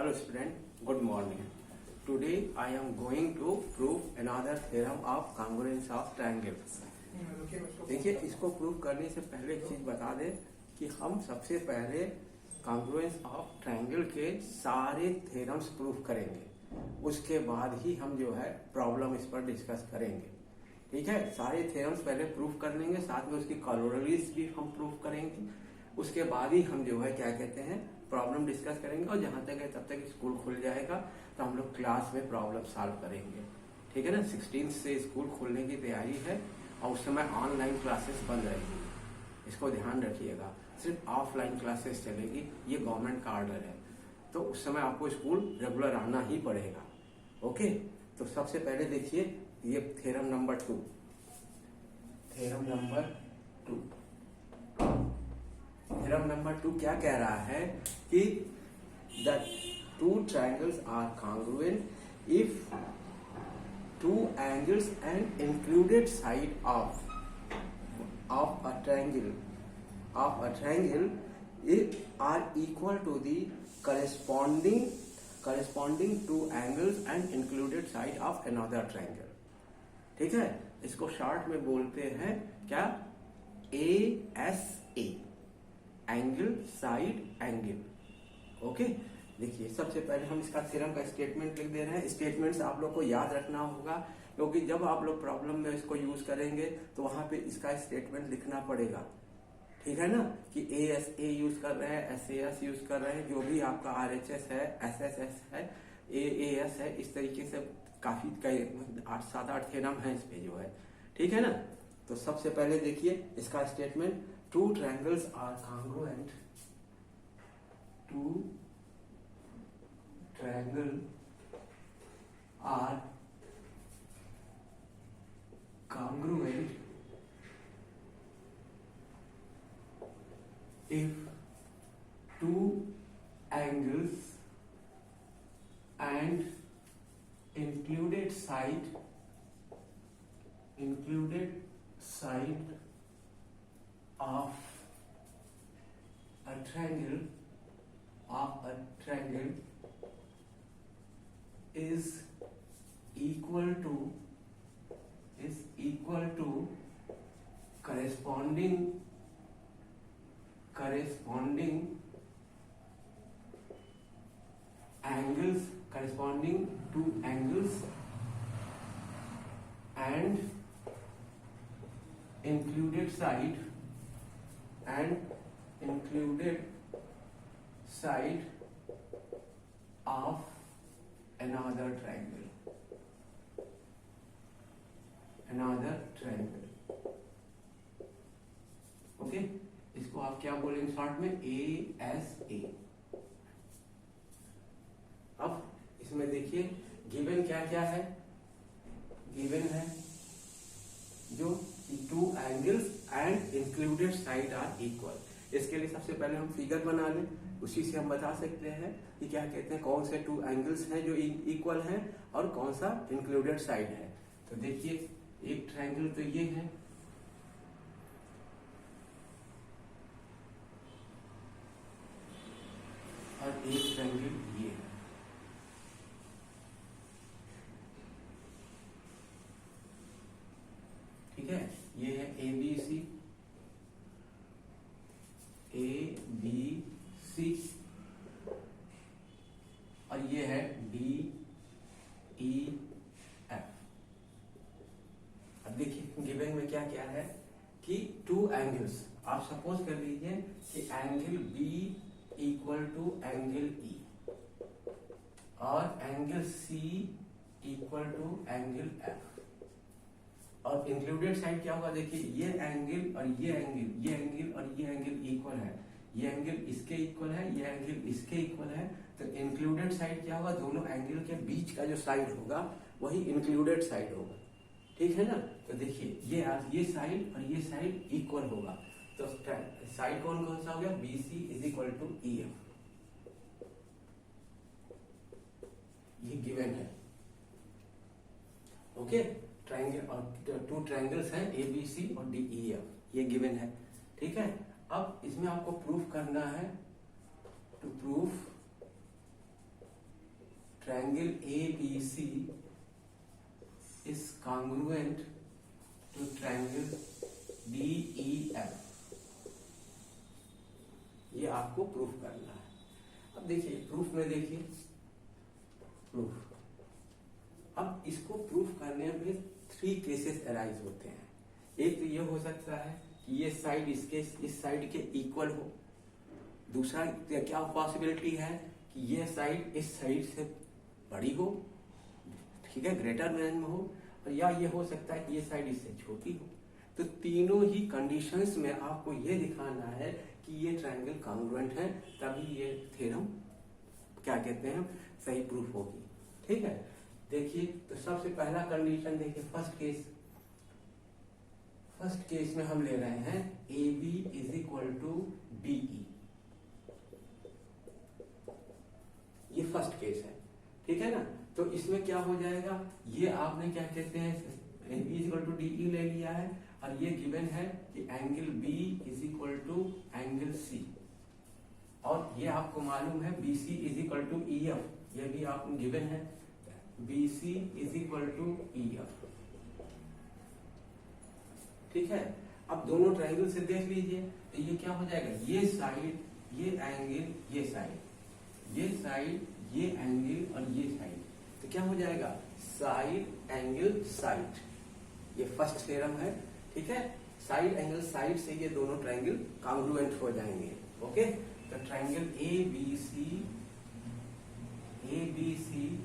Hello student, good morning. Today I am going to prove another theorem of congruence of triangles. देखिए, इसको prove करने से पहले एक चीज बता दें कि हम सबसे पहले कॉन्ग्रुएंस ऑफ ट्रायंगल के सारे थ्योरम्स प्रूव करेंगे, उसके बाद ही हम जो है प्रॉब्लम इस पर डिस्कस करेंगे। ठीक है, सारे थ्योरम्स पहले प्रूव कर लेंगे, साथ में उसकी कॉलोरलीज भी हम प्रूव करेंगे, उसके बाद ही हम जो है क्या कहते हैं प्रॉब्लम डिस्कस करेंगे। और जहां तक है तब तक स्कूल खुल जाएगा तो हम लोग क्लास में प्रॉब्लम सॉल्व करेंगे। ठीक है ना, 16 से स्कूल खुलने की तैयारी है और उस समय ऑनलाइन क्लासेस बंद रहेगी, इसको ध्यान रखिएगा। सिर्फ ऑफलाइन क्लासेस चलेगी, ये गवर्नमेंट का ऑर्डर है, तो उस समय आपको स्कूल रेगुलर आना ही पड़ेगा। ओके, तो सबसे पहले देखिए ये थ्योरम नंबर 2। थ्योरम नंबर 2 क्या कह रहा है कि the two triangles are congruent if two angles and included side of a triangle are equal to the corresponding two angles and included side of another triangle। ठीक है, इसको short में बोलते हैं क्या, ASA, angle side angle. Okay, देखिए सबसे पहले हम इसका थ्योरम का स्टेटमेंट लिख दे रहे हैं। स्टेटमेंट्स आप लोग को याद रखना होगा, क्योंकि जब आप लोग प्रॉब्लम में इसको यूज करेंगे तो वहां पे इसका स्टेटमेंट लिखना पड़ेगा। ठीक है ना, कि ASA यूज कर रहे हैं, SAS यूज कर रहे हैं, जो भी आपका RHS है, SSS है, AAS है, इस तरीके से काफी कई 7-8 थ्योरम है इस पे जो है। ठीक है ना, तो सबसे पहले देखिए इसका statement, two triangles are congruent, two triangle are congruent if two angles and included side of a triangle is equal to corresponding angles, corresponding to angles and included side of another triangle। Okay, इसको आप क्या बोलेंगे short में, ASA। अब इसमें देखिए given क्या क्या है, गिवन है जो two angles and included side are equal. इसके लिए सबसे पहले हम फिगर बना लें, उसी से हम बता सकते हैं कि क्या कहते हैं, कौन से टू एंगल्स हैं जो इक्वल हैं और कौन सा इंक्लूडेड साइड है। तो देखिए एक ट्रायंगल तो ये है, और एक ट्रायंगल ये है। ठीक है, ये है ABC और ये है DEF। अब देखिए गिवन में क्या क्या है कि टू एंगल्स, आप सपोज कर लीजिए कि angle B equal to angle E और angle C equal to angle F। और इंक्लूडेड साइड क्या होगा, देखिए ये एंगल और ये एंगल, ये एंगल और ये एंगल इक्वल है, ये एंगल इसके इक्वल है, ये एंगल इसके इक्वल है। तो इंक्लूडेड साइड क्या होगा, दोनों एंगल के बीच का जो साइड होगा वही इंक्लूडेड साइड होगा। ठीक है ना, तो देखिए ये साइड और ये साइड इक्वल होगा, तो साइड कौन कौन सा हो गया, BC is equal to EF। ये गिवन है। ओके, ट्रायंगल और टू ट्रायंगल्स हैं ABC और DEF, ये गिवन है। ठीक है, अब इसमें आपको प्रूफ करना है, to proof triangle ABC is congruent to triangle DEF। ये आपको प्रूफ करना है। अब देखिए प्रूफ में, देखिए प्रूफ, अब इसको प्रूफ करने में 3 केसेस अराइज होते हैं। एक तो ये हो सकता है कि ये साइड इसके इस साइड के इक्वल हो। दूसरा क्या पॉसिबिलिटी है कि ये साइड इस साइड से बड़ी हो, ठीक है, ग्रेटर में हो, और या ये हो सकता है कि ये साइड इससे छोटी हो। तो तीनों ही कंडीशंस में आपको ये दिखाना है कि ये ट्रायंगल कॉन्ग्रुएंट है, तभी ये थ्योरम क्या कहते हैं सही प्रूफ होगी। ठीक है, देखिए तो सबसे पहला कंडीशन देखिए, फर्स्ट केस में हम ले रहे हैं AB is equal to DE। ये फर्स्ट केस है, ठीक है ना। तो इसमें क्या हो जाएगा, ये आपने क्या कहते हैं AB is equal to DE ले लिया है, और ये गिवन है कि angle B is equal to angle C, और ये आपको मालूम है BC is equal to EF, ये भी आपको गिवन है BC is equal to EF। ठीक है, अब दोनों ट्रायंगल से देख लीजिए तो ये क्या हो जाएगा, ये साइड, ये एंगल, ये साइड, ये साइड, ये एंगल और ये साइड, तो क्या हो जाएगा साइड एंगल साइड। ये फर्स्ट थ्योरम है, ठीक है। साइड एंगल साइड से ये दोनों ट्रायंगल कॉन्ग्रुएंट हो जाएंगे। ओके, तो triangle ABC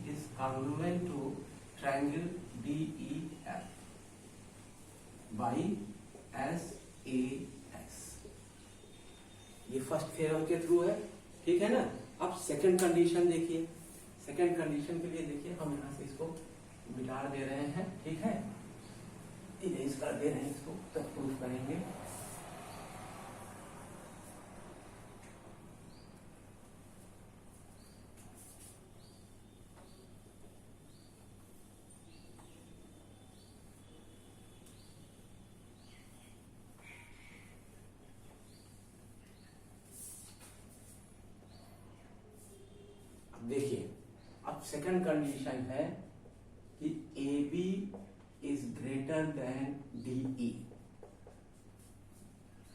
is congruent to triangle DEF by SAS। ये फर्स्ट थ्योरम के थ्रू है, ठीक है ना। अब सेकंड कंडीशन देखिए, सेकंड कंडीशन के लिए देखिए हम यहां से इसको मिटा दे रहे हैं, ठीक है, इरेज कर दे रहे हैं इसको, तब प्रूफ करेंगे। अब देखिए, अब सेकंड कंडीशन है कि AB is greater than DE।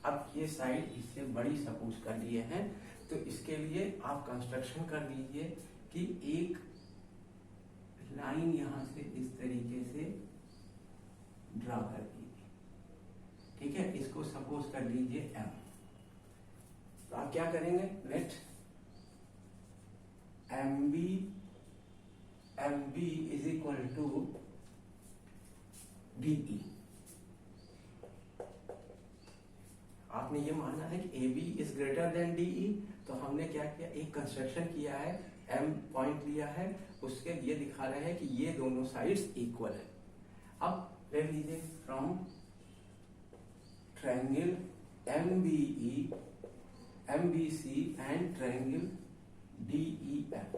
अब ये साइड इससे बड़ी सपोज कर लिए हैं, तो इसके लिए आप कंस्ट्रक्शन कर लीजिए कि एक लाइन यहां से इस तरीके से ड्रा कर दीजिए, ठीक है। इसको सपोज कर लीजिए M। तो आप क्या करेंगे, let MB is equal to DE। आपने ये माना है कि AB is greater than DE, तो हमने क्या किया, एक कंस्ट्रक्शन किया है, M पॉइंट लिया है, उसके ये दिखा रहे हैं कि ये दोनों साइड्स इक्वल है। अब ले लीजिए from triangle MBC and triangle DEF,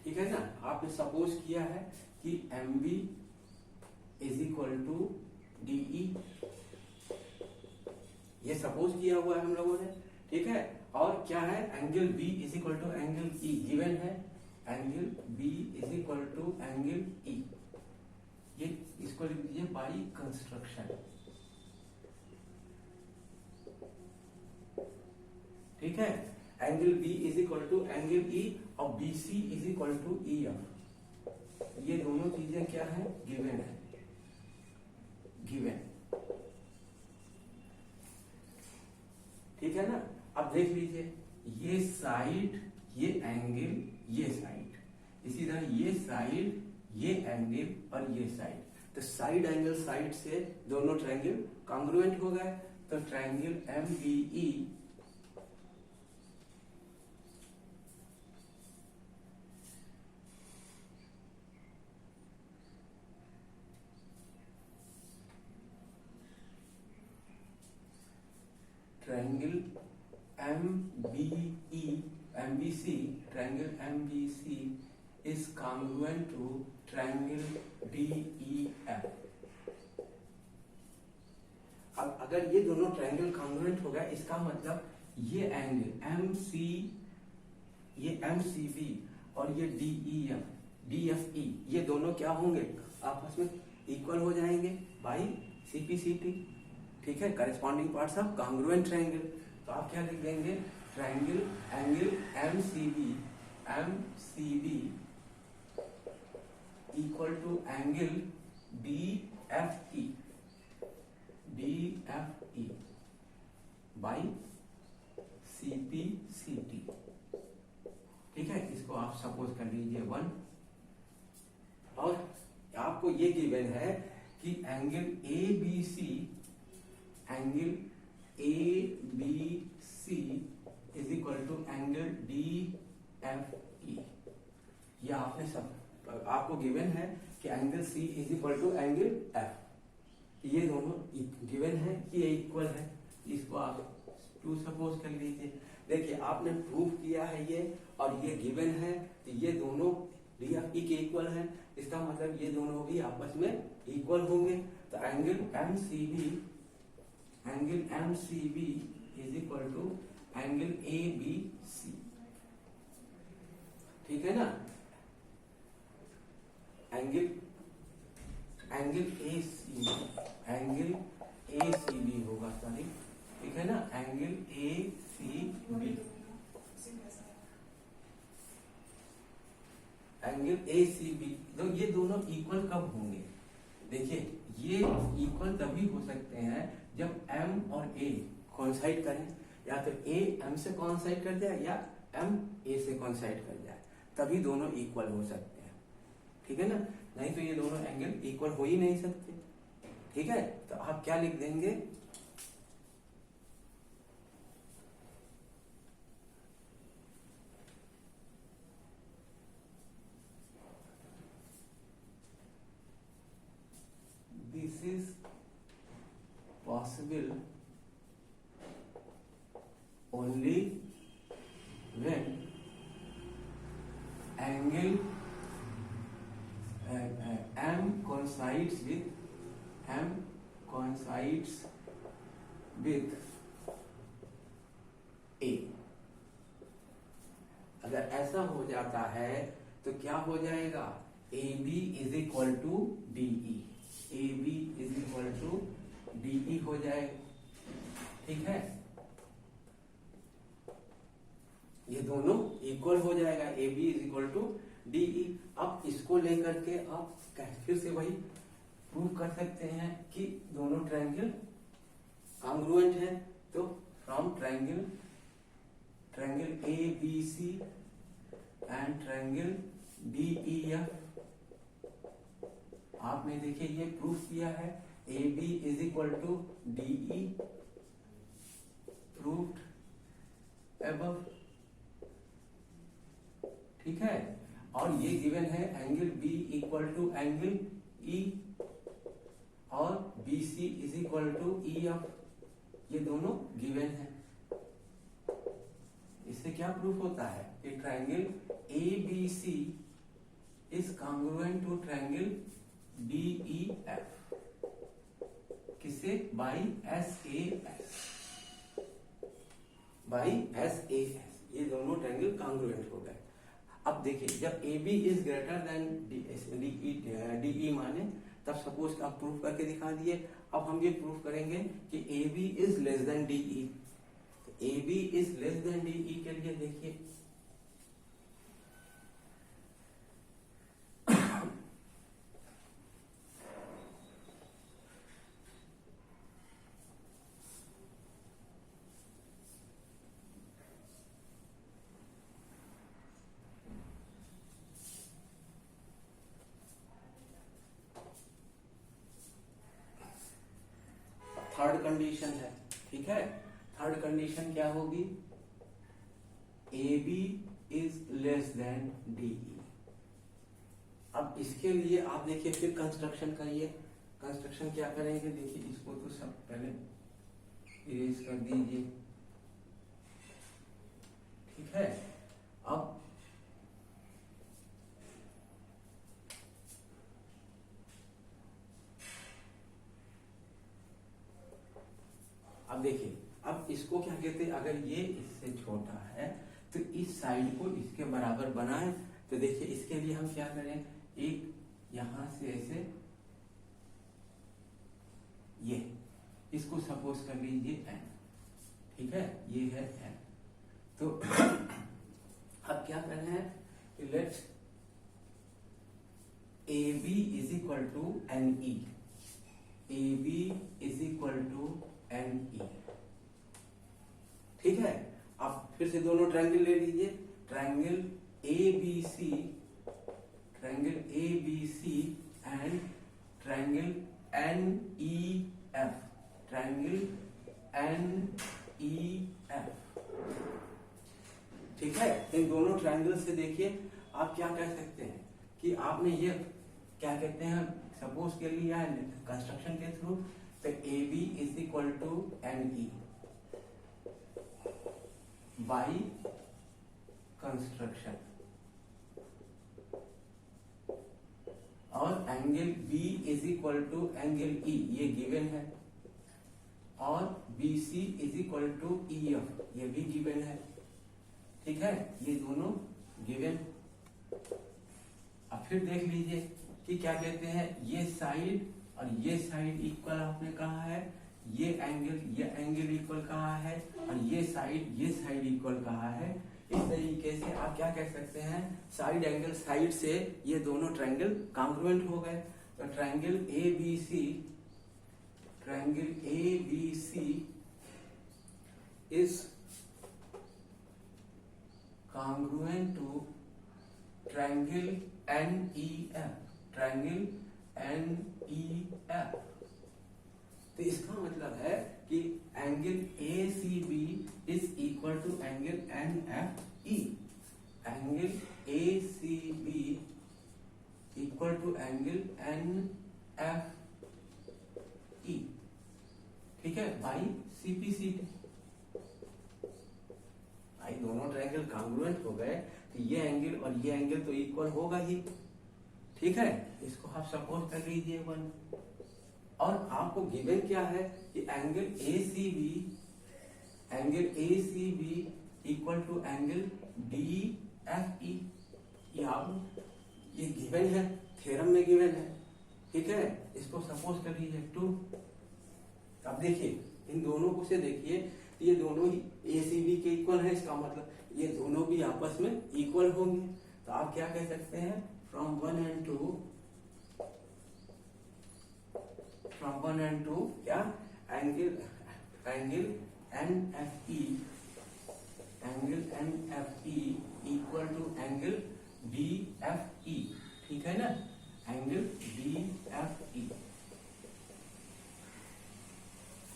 ठीक है ना। आपने सपोज किया है कि MB is equal to DE, ये सपोज किया हुआ है हम लोगों ने, ठीक है। और क्या है, angle B is equal to angle E given है, angle B is equal to angle E, ये इसको लिख दीजिए बाई कंस्ट्रक्शन, ठीक है। Angle B is equal to angle E और BC is equal to EF, ये दोनों चीजें क्या है, गिवन है, गिवन, ठीक है ना। अब देख लीजिए, ये साइड, ये एंगल, ये साइड, इसी तरह ये साइड, ये एंगल और ये साइड, तो साइड एंगल साइड से दोनों ट्रायंगल कॉन्ग्रुएंट हो गए। तो triangle MBE triangle MBC, triangle MBC is congruent to triangle DEF। अब अगर ये दोनों ट्रायंगल कॉन्ग्रुएंट हो गए, इसका मतलब ये एंगल एम सी, ये एम सी बी और ये D E F, D F E, ये दोनों क्या होंगे, आपस में इक्वल हो जाएंगे by C P C T. ठीक है, corresponding parts of congruent triangle. तो आप क्या लिख देंगे, triangle angle M C B equal to angle D F E by C P C T. ठीक है, इसको आप सपोज कर लीजिए 1। और आपको ये गिवन है कि angle A B C is equal to angle D F E. ये आपने सब आपको गिवन है कि angle C is equal to angle F, ये दोनों गिवन है कि ये इक्वल है। इसको आप 2 सपोज कर लीजिए। देखिए आपने प्रूफ किया है ये, और ये गिवन है, तो ये दोनों डी एफ ई के इक्वल है। इसका मतलब ये दोनों भी आपस में इक्वल होंगे। तो angle M C B is equal to angle A B C. ठीक है ना, एंगल ए सी बी होगा, सॉरी। ठीक है ना, angle A C B, angle A C B. तो ये दोनों इक्वल कब होंगे, देखिए ये इक्वल तभी हो सकते हैं जब m और a कोइंसाइड करें, या तो a m से कोइंसाइड कर जाए या m a से कोइंसाइड कर जाए, तभी दोनों इक्वल हो सकते हैं। ठीक है ना, नहीं तो ये दोनों एंगल इक्वल हो ही नहीं सकते। ठीक है, तो आप क्या लिख देंगे, this is possible only when angle m coincides with a। अगर ऐसा हो जाता है तो क्या हो जाएगा, A B is equal to D E, A B is equal to D हो जाएगा। ठीक है, ये दोनों इक्वल हो जाएगा, A B is equal to D. अब इसको लेकर के आप फिर से वही प्रूव कर सकते हैं कि दोनों ट्रायंगल कांग्रुएंट है। तो from triangle A B C and triangle D E F, आपने देखिए ये प्रूफ किया है, A B is equal to D E, proved above. ठीक है, और ये गिवन है angle B equal to angle E, और B C is equal to E F, ये दोनों गिवन है। इससे क्या प्रूफ होता है कि triangle A B C is congruent to triangle D E F, किसे, बाई एस ए एस, ये दोनों ट्रायंगल कांग्रुएंट हो गए। अब देखिए जब A B is greater than D E माने, तब सपोज आप प्रूफ करके दिखा दिए। अब हम ये प्रूफ करेंगे कि A B is less than D E. A B is less than D E के लिए देखिए थर्ड कंडीशन है। ठीक है, थर्ड कंडीशन क्या होगी, A B is less than D E. अब इसके लिए आप देखिए फिर कंस्ट्रक्शन करिए। कंस्ट्रक्शन क्या करेंगे, देखिए इसको तो सब पहले इरेज कर दीजिए। ठीक है, अब देखिए, अब इस इसको क्या कहते हैं, अगर ये इससे छोटा है तो इस साइड को इसके बराबर बनाएं। तो देखिए इसके लिए हम क्या करें, एक यहां से ऐसे ये इसको सपोज कर लीजिए n, ठीक है, ये है n। तो अब क्या करना है, let's AB is equal to NE, AB is equal to NE, ठीक है। अब फिर से दोनों ट्रायंगल ले लीजिए, triangle ABC, triangle ABC and triangle NEF, triangle NEF, ठीक है। इन दोनों ट्रायंगल से देखिए आप क्या कह सकते हैं कि आपने ये क्या कहते हैं, सपोज के लिया है कंस्ट्रक्शन के थ्रू, तो AB is equal to NE by construction, और angle B is equal to angle E, ये गिवन है, और BC is equal to EF, ये भी गिवन है, ठीक है, ये दोनों गिवन। अब फिर देख लीजिए कि क्या कहते हैं, ये साइड और ये साइड इक्वल आपने कहा है, ये एंगल इक्वल कहा है, और ये साइड इक्वल कहा है। इस तरीके से आप क्या कह सकते हैं, साइड एंगल साइड से ये दोनों ट्रायंगल कॉन्ग्रुएंट हो गए। तो triangle ABC is congruent to triangle NEF, triangle NEF। तो इसका मतलब है कि angle ACB is equal to angle NFE, angle ACB equal to angle NFE, ठीक है, बाई CPCT। भाई दोनों ट्रायंगल कॉन्ग्रुएंट हो गए तो ये एंगल और ये एंगल तो इक्वल होगा ही, ठीक है। इसको आप सपोज कर लीजिए 1, और आपको गिवन क्या है कि angle ACB equal to angle DFE, ये गिवन है, थ्योरम में गिवन है, ठीक है। इसको सपोज कर लीजिए 2। अब देखिए इन दोनों को से देखिए, ये दोनों ही ACB के इक्वल है, इसका मतलब ये दोनों भी आपस में इक्वल होंगे। तो आप क्या कह सकते हैं, फ्रॉम 1 and 2 क्या, angle NFE equal to angle DFE, ठीक है ना, एंगल DFE।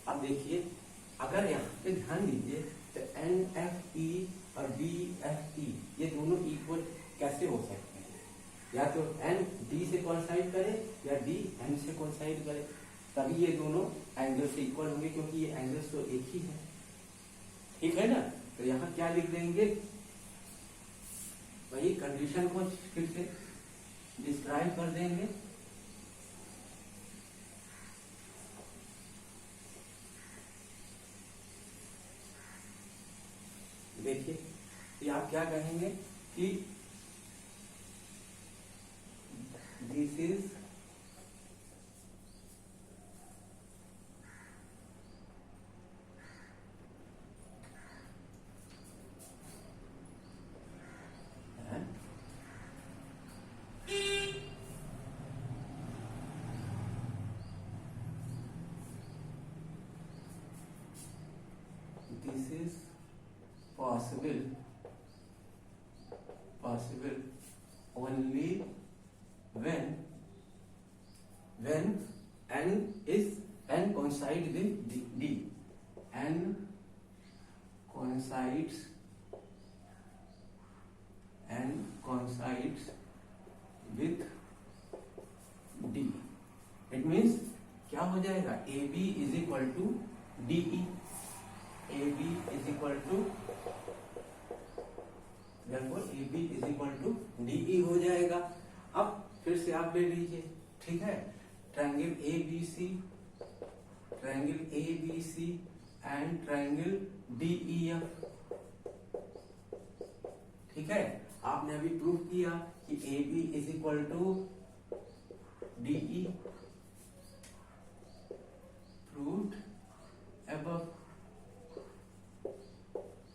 अब देखिए अगर यहाँ पे ध्यान दीजिए तो NFE और DFE ये दोनों इक्वल कैसे हो सकते हैं, या तो N D से कोइंसाइड करे या D N से कोइंसाइड करे, तभी ये दोनों एंगल से इक्वल होंगे, क्योंकि ये एंगल्स तो एक ही है, ठीक है ना। तो यहाँ क्या लिख देंगे, वही कंडीशन को फिर से डिस्क्राइब कर देंगे। देखिए ये आप क्या कहेंगे कि this is possible only when n coincides with D, n coincides with D। It means क्या हो जाएगा, AB is equal to DE, AB is equal to AB is equal to DE हो जाएगा। अब फिर से आप ले लीजिए, ठीक है, triangle ABC and triangle DEF। ठीक है, आपने अभी प्रूव किया कि AB is equal to DE, proved above.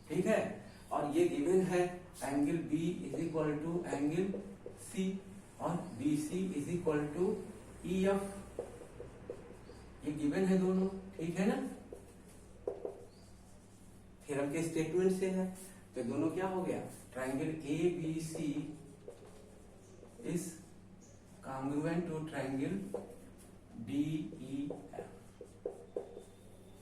ठीक है, और ये गिवन है angle B is equal to angle C और BC is equal to EF। ये गिवन है दोनों, ठीक है ना, थ्योरम के स्टेटमेंट से है। तो दोनों क्या हो गया, triangle ABC is congruent to triangle DEF।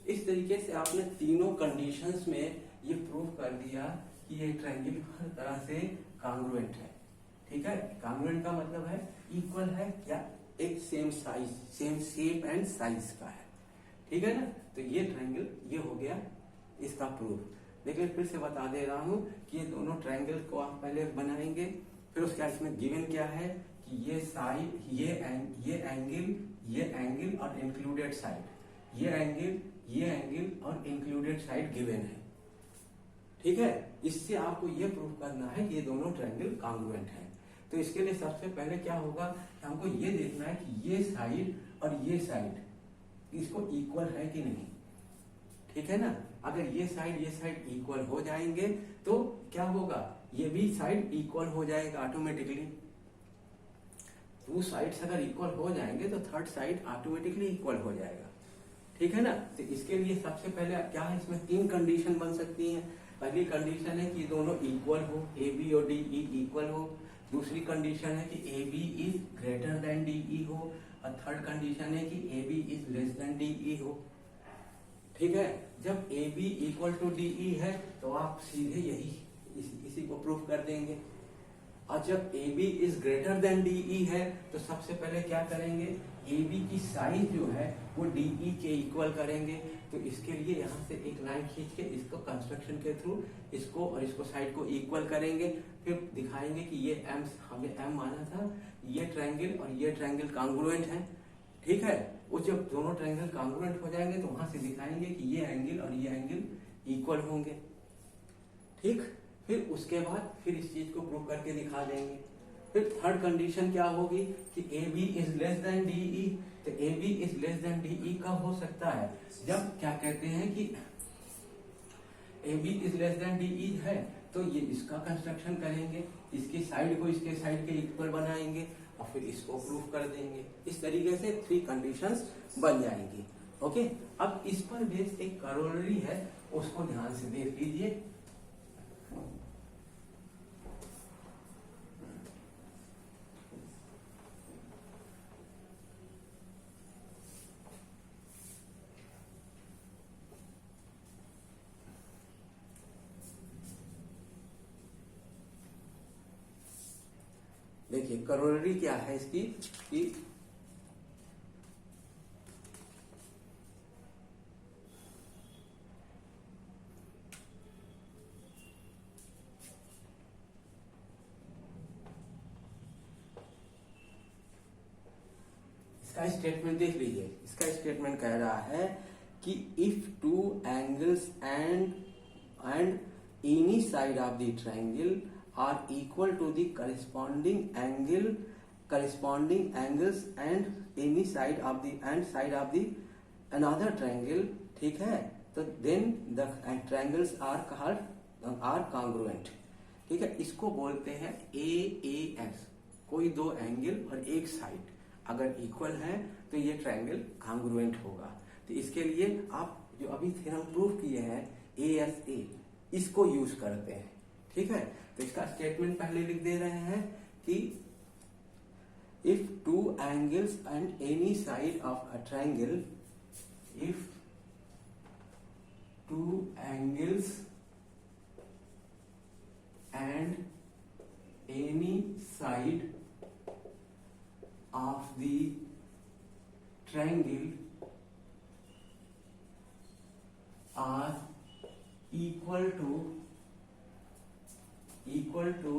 इस तरीके से आपने तीनों कंडीशंस में ये प्रूव कर दिया कि ये ट्रायंगल हर तरह से कॉन्ग्रुएंट है। ठीक है, कॉन्ग्रुएंट का मतलब है इक्वल है या एक same size, same shape and size का है। ठीक है ना, तो ये ट्रायंगल ये हो गया इसका प्रूफ। देखिए फिर से बता दे रहा हूं कि ये दोनों ट्रायंगल को आप पहले बनाएंगे, फिर उसके बाद इसमें गिवन क्या है कि ये साइड, ये एंगल और इंक्लूडेड साइड, ये एंगल और इंक्लूडेड साइड गिवन है। ठीक है, इससे आपको ये प्रूव करना है कि ये दोनों ट्रायंगल कॉन्ग्रुएंट है। तो इसके लिए सबसे पहले क्या होगा, हमको ये देखना है कि ये साइड और ये साइड इसको इक्वल है कि नहीं। ठीक है ना, अगर ये साइड इक्वल हो जाएंगे तो क्या होगा, ये भी साइड इक्वल हो जाएगा ऑटोमेटिकली। टू साइड्स अगर इक्वल हो जाएंगे तो थर्ड साइड ऑटोमेटिकली इक्वल हो जाएगा। ठीक है ना, तो इसके लिए सबसे पहले क्या है, इसमें तीन कंडीशन बन सकती हैं। पहली कंडीशन है कि दोनों इक्वल हो, AB और DE इक्वल हो। दूसरी कंडीशन है कि AB is greater than DE हो, और थर्ड कंडीशन है कि AB is less then DE हो। ठीक है, जब AB इक्वल टू DE है तो आप सीधे यही इसी को प्रूव कर देंगे। और जब AB is greater than DE है तो सबसे पहले क्या करेंगे, AB की साइज जो है वो DE के इक्वल करेंगे। तो इसके लिए यहाँ से एक लाइन खींच के इसको कंस्ट्रक्शन के थ्रू इसको और इसको साइड को इक्वल करेंगे, फिर दिखाएंगे कि ये M, हमने M माना था, ये ट्रायंगल और ये ट्रायंगल कॉन्ग्रुएंट है। ठीक है, वो जब दोनों ट्रायंगल कॉन्ग्रुएंट हो जाएंगे तो वहां से दिखाएंगे कि ये एंगल और ये एंगल इक्वल होंगे। ठीक, फिर उसके बाद फिर इस चीज को प्रूव करके दिखा देंगे। फिर थर्ड कंडीशन क्या होगी कि AB is less then DE। तो AB is less then DE कब हो सकता है, जब क्या कहते हैं कि AB is less then DE है तो ये इसका कंस्ट्रक्शन करेंगे, इसकी साइड को इसके साइड के इक्वल बनाएंगे और फिर इसको प्रूव कर देंगे। इस तरीके से थ्री कंडीशंस बन जाएंगी। ओके, अब इस पर बेस्ड एक करोलरी है, उसको ध्यान से देख लीजिए। देखिए करोलरी क्या है इसकी कि इसका स्टेटमेंट देख लीजिए। इसका स्टेटमेंट कह रहा है कि if two angles and any side of the triangle are equal to the corresponding angles and any side of the another triangle, ठीक है, तो then the triangles are congruent। ठीक है, इसको बोलते हैं AAS। कोई दो एंगल और एक साइड अगर इक्वल है तो ये ट्रायंगल कॉन्ग्रुएंट होगा। तो इसके लिए आप जो अभी थ्योरम प्रूव किए हैं ASA, इसको यूज करते हैं। ठीक है, तो इसका स्टेटमेंट पहले लिख दे रहे हैं कि if two angles and any side of a triangle, if two angles and any side of the triangle are equal to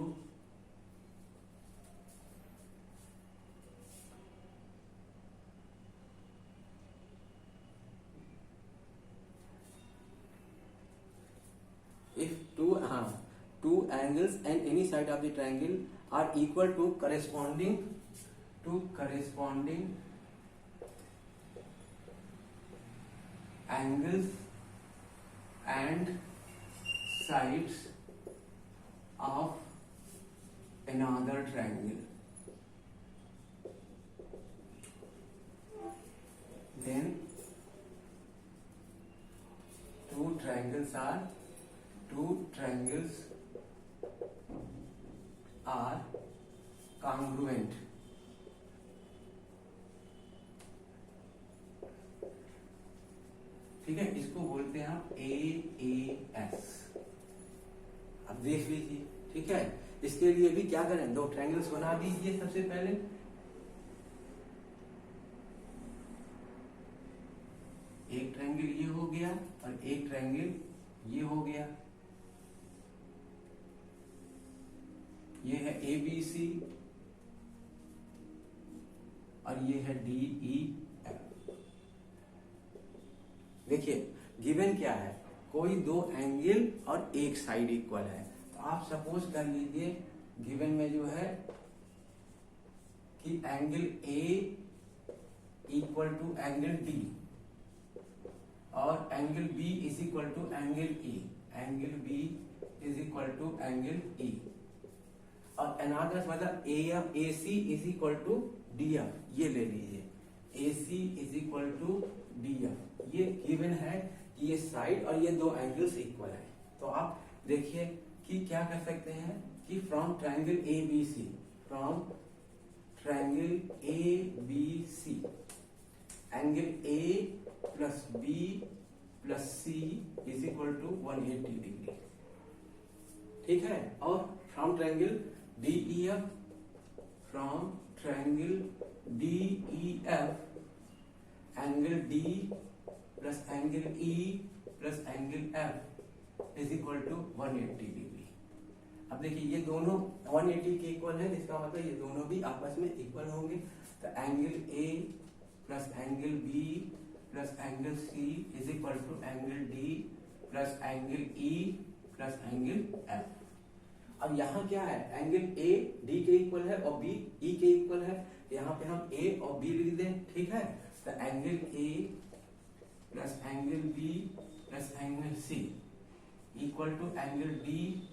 two angles and any side of the triangle are equal to corresponding angles and sides of another triangle, then two triangles are congruent. ठीक है, इसको बोलते हैं आप AAS। अब देख लीजिए, ठीक है। इसके लिए भी क्या करें, दो ट्रायंगल्स बना दीजिए सबसे पहले। एक ट्रायंगल ये हो गया और एक ट्रायंगल ये हो गया। ये है ABC और ये है DEF। देखिए गिवन क्या है, कोई दो एंगल और एक साइड इक्वल है। तो आप सपोज कर लीजिए गिवन में जो है कि angle A equal to angle D और angle B is equal to angle E, angle B is equal to angle E और अनदर मतलब AC is equal to DF, ये ले लीजिए AC is equal to DF। ये given है कि ये साइड और ये दो एंगल्स इक्वल है। तो आप देखिए कि क्या कर सकते हैं कि from triangle ABC, from triangle ABC angle A plus B plus C is equal to 180 degree. ठीक है, और from triangle DEF, from triangle DEF angle D plus angle E plus angle F is equal to 180 degree. अब देखिए ये दोनों 180 के equal है, इसका मतलब ये दोनों भी आपस में इक्वल होंगे। तो angle A plus angle B plus angle C is equal to angle D plus angle E plus angle F। अब यहाँ क्या है, एंगल A D के इक्वल है और B E के इक्वल है। यहाँ पे हम A और B लिख दें, ठीक है। तो angle A plus angle B plus angle C equal to angle D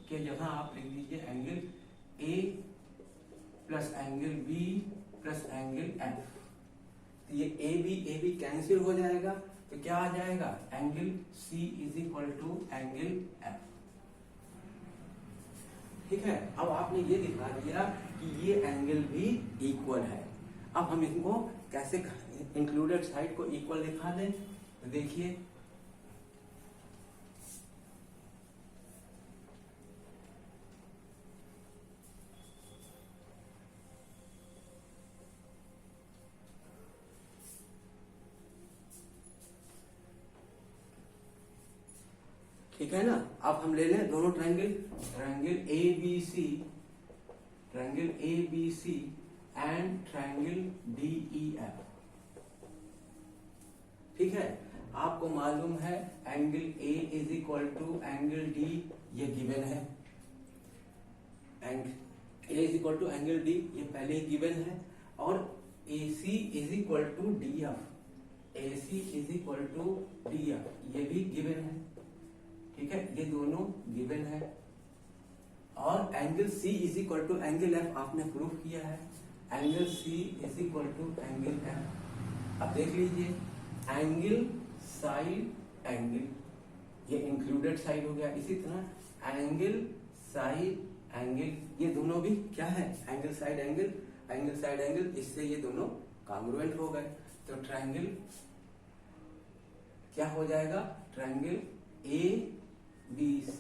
के जगह आप लिख दीजिए angle A plus angle B plus angle F। तो ये A B कैंसिल हो जाएगा, तो क्या आ जाएगा, angle C is equal to angle F। ठीक है, अब आपने ये दिखा दिया कि ये एंगल भी इक्वल है। अब हम इनको कैसे इंक्लूडेड साइड को इक्वल दिखा दें, तो देखिए ठीक है ना। अब हम ले लें दोनों triangle, triangle ABC and triangle DEF। ठीक है, आपको मालूम है angle A is equal to angle D, ये गिवन है। A is equal to angle D ये पहले ही गिवन है, और AC is equal to DF, AC is equal to DF ये भी गिवन है। ठीक है, ये दोनों गिवन है। और angle C is equal to angle F आपने प्रूव किया है, angle C is equal to angle F। अब देख लीजिए एंगल साइड एंगल, ये इंक्लूडेड साइड हो गया। इसी तरह एंगल साइड एंगल, ये दोनों भी क्या है, angle side angle, angle side angle, इससे ये दोनों कॉन्ग्रुएंट हो गए। तो ट्रायंगल क्या हो जाएगा, triangle ABC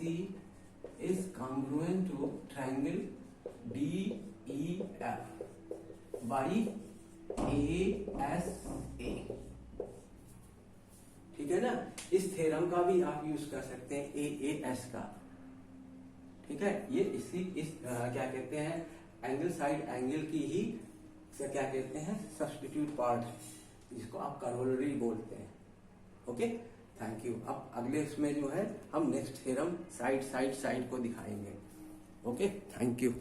is congruent to triangle DEF by ASA। ठीक है ना, इस थ्योरम का भी आप यूज कर सकते हैं AAS का। ठीक है, ये क्या कहते हैं, एंगल साइड एंगल की ही क्या कहते हैं, सब्स्टिट्यूट पार्ट, जिसको आप करोलरी बोलते हैं। Okay, thank you. अब अगले इसमें जो है हम नेक्स्ट थ्योरम साइड को दिखाएंगे। Okay, thank you.